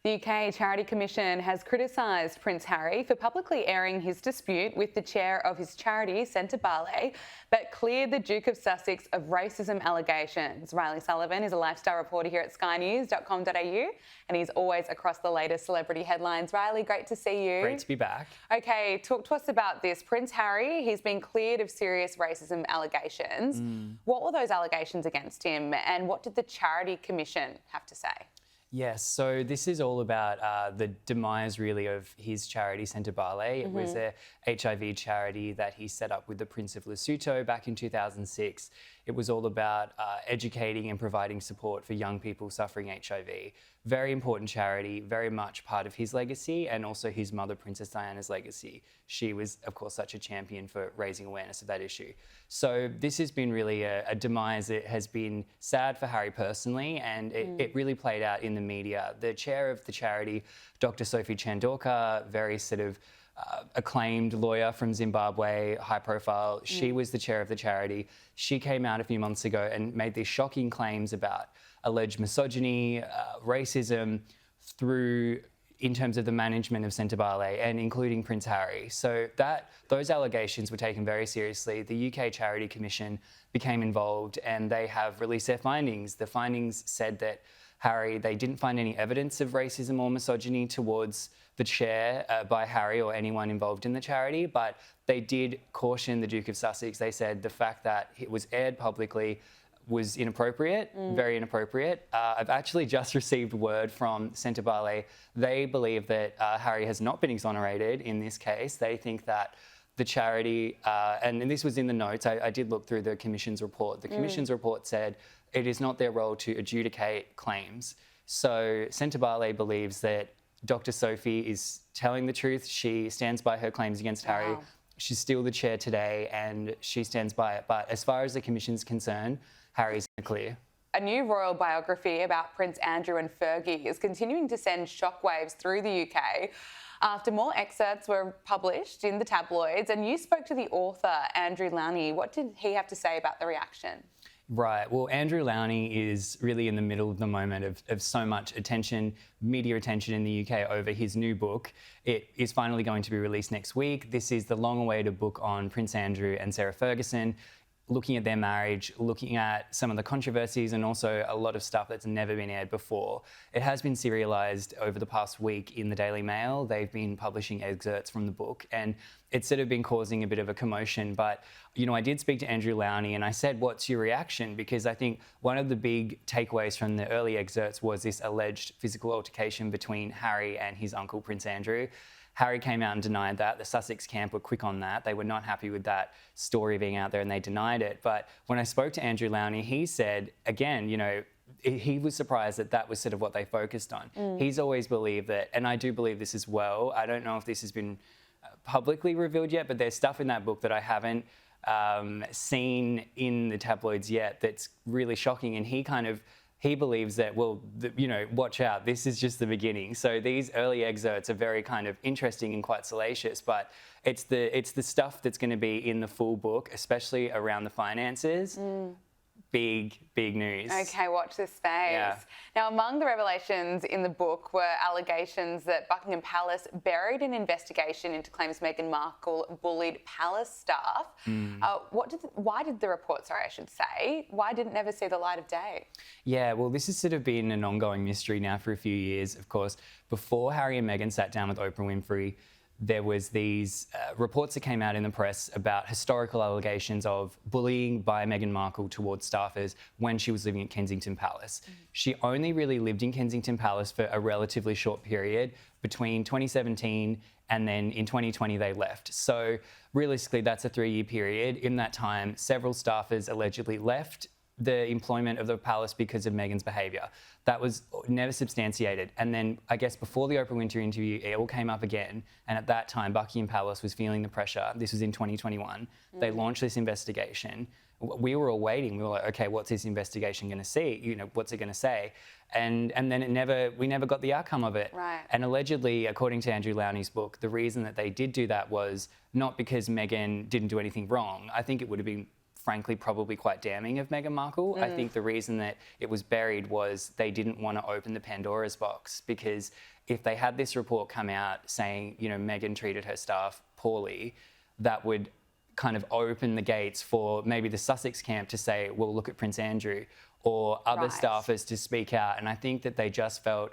The UK Charity Commission has criticised Prince Harry for publicly airing his dispute with the chair of his charity, Sentebale, but cleared the Duke of Sussex of racism allegations. Reilly Sullivan is a lifestyle reporter here at skynews.com.au and he's always across the latest celebrity headlines. Reilly, great to see you. Great to be back. Okay, talk to us about this. Prince Harry, he's been cleared of serious racism allegations. What were those allegations against him and what did the Charity Commission have to say? Yes, so this is all about the demise, really, of his charity, Sentebale. It was a HIV charity that he set up with the Prince of Lesotho back in 2006. It was all about educating and providing support for young people suffering HIV. Very important charity, very much part of his legacy and also his mother, Princess Diana's legacy. She was, of course, such a champion for raising awareness of that issue. So this has been really a demise. It has been sad for Harry personally, and it really played out in the media. The chair of the charity, Dr. Sophie Chandauka, very sort of acclaimed lawyer from Zimbabwe, high profile. She was the chair of the charity. She came out a few months ago and made these shocking claims about alleged misogyny, racism in terms of the management of Sentebale and including Prince Harry. So those allegations were taken very seriously. The UK Charity Commission became involved and they have released their findings. The findings said that they didn't find any evidence of racism or misogyny towards the chair by Harry or anyone involved in the charity, but they did caution the Duke of Sussex. They said the fact that it was aired publicly was inappropriate, very inappropriate. I've actually just received word from Sentebale. They believe that Harry has not been exonerated in this case. They think that the charity, and this was in the notes, I did look through the Commission's report. The Commission's report said it is not their role to adjudicate claims. So Sentebale believes that Dr. Sophie is telling the truth. She stands by her claims against Harry. She's still the chair today and she stands by it. But as far as the Commission's concerned, Harry's clear. A new royal biography about Prince Andrew and Fergie is continuing to send shockwaves through the UK after more excerpts were published in the tabloids. And you spoke to the author, Andrew Lowney. What did he have to say about the reaction? Right. Well, Andrew Lowney is really in the middle of the moment of so much attention, media attention in the UK over his new book. It is finally going to be released next week. This is the long-awaited book on Prince Andrew and Sarah Ferguson, looking at their marriage, looking at some of the controversies and also a lot of stuff that's never been aired before. It has been serialised over the past week in the Daily Mail. They've been publishing excerpts from the book and it's sort of been causing a bit of a commotion. But, you know, I did speak to Andrew Lowney and I said, what's your reaction? Because I think one of the big takeaways from the early excerpts was this alleged physical altercation between Harry and his uncle, Prince Andrew. Harry came out and denied that. The Sussex camp were quick on that. They were not happy with that story being out there and they denied it. But when I spoke to Andrew Lowney, he said, again, you know, he was surprised that that was sort of what they focused on. He's always believed that, and I do believe this as well. I don't know if this has been publicly revealed yet, but there's stuff in that book that I haven't seen in the tabloids yet that's really shocking. And he believes that, well, you know, watch out, this is just the beginning. So these early excerpts are very kind of interesting and quite salacious, but it's the stuff that's going to be in the full book, especially around the finances. Big news. Okay, watch this space. Yeah. Now, among the revelations in the book were allegations that Buckingham Palace buried an investigation into claims Meghan Markle bullied palace staff. Why did the report, why didn't it never see the light of day? Yeah, well, this has sort of been an ongoing mystery now for a few years. Of course, before Harry and Meghan sat down with Oprah Winfrey, there was these reports that came out in the press about historical allegations of bullying by Meghan Markle towards staffers when she was living at Kensington Palace. She only really lived in Kensington Palace for a relatively short period between 2017 and then in 2020 they left. So realistically, that's a 3-year period. In that time, several staffers allegedly left the employment of the palace because of Meghan's behaviour. That was never substantiated. And then I guess before the Oprah Winfrey interview, it all came up again. And at that time, Buckingham Palace was feeling the pressure. This was in 2021. They launched this investigation. We were all waiting. We were like, okay, what's this investigation going to see? You know, what's it going to say? And then we never got the outcome of it. Right. And allegedly, according to Andrew Lowney's book, the reason that they did do that was not because Meghan didn't do anything wrong. I think it would have been frankly probably quite damning of Meghan Markle. I think the reason that it was buried was they didn't want to open the Pandora's box, because if they had this report come out saying, Meghan treated her staff poorly, that would kind of open the gates for maybe the Sussex camp to say, well, look at Prince Andrew, or other staffers to speak out. And I think that they just felt,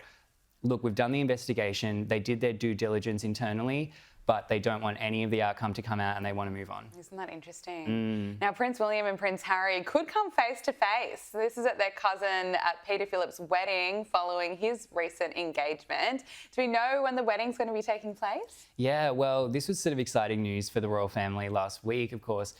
look, we've done the investigation, they did their due diligence internally, but they don't want any of the outcome to come out and they want to move on. Isn't that interesting? Now, Prince William and Prince Harry could come face to face. This is at their cousin Peter Phillips' wedding following his recent engagement. Do we know when the wedding's going to be taking place? Yeah, well, this was sort of exciting news for the royal family last week, of course.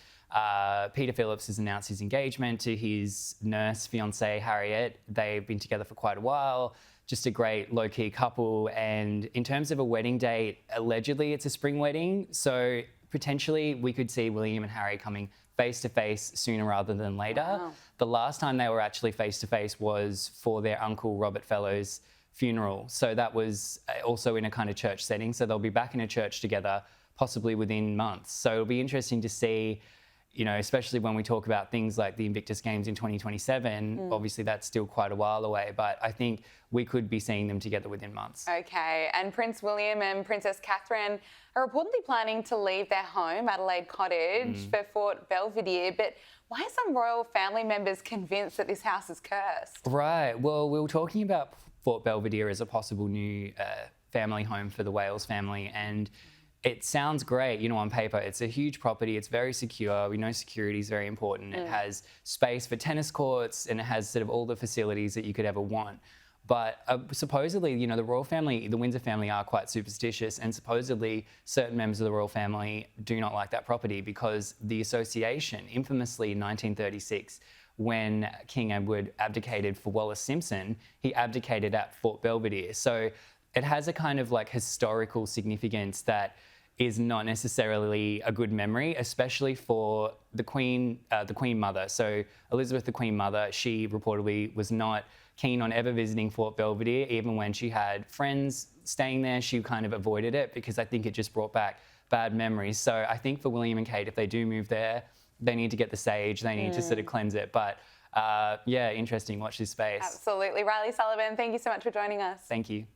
Peter Phillips has announced his engagement to his nurse fiancée, Harriet. They've been together for quite a while. Just a great low-key couple. And in terms of a wedding date, allegedly it's a spring wedding. So potentially we could see William and Harry coming face-to-face sooner rather than later. Wow. The last time they were actually face-to-face was for their uncle Robert Fellowes' funeral. So that was also in a kind of church setting. So they'll be back in a church together, possibly within months. So it'll be interesting to see, especially when we talk about things like the Invictus Games in 2027, obviously that's still quite a while away, but I think we could be seeing them together within months. Okay, and Prince William and Princess Catherine are reportedly planning to leave their home, Adelaide Cottage, for Fort Belvedere, but why are some royal family members convinced that this house is cursed? Right, well, we were talking about Fort Belvedere as a possible new family home for the Wales family, and it sounds great, on paper. It's a huge property. It's very secure. We know security is very important. It has space for tennis courts and it has sort of all the facilities that you could ever want. But supposedly, the royal family, the Windsor family are quite superstitious, and supposedly certain members of the royal family do not like that property because the association, infamously in 1936, when King Edward abdicated for Wallace Simpson, he abdicated at Fort Belvedere. So it has a kind of historical significance that is not necessarily a good memory, especially for the Queen Mother. So Elizabeth, the Queen Mother, she reportedly was not keen on ever visiting Fort Belvedere. Even when she had friends staying there, she kind of avoided it because I think it just brought back bad memories. So I think for William and Kate, if they do move there, they need to get the sage, they need to sort of cleanse it. But yeah, interesting, watch this space. Absolutely. Reilly Sullivan, thank you so much for joining us. Thank you.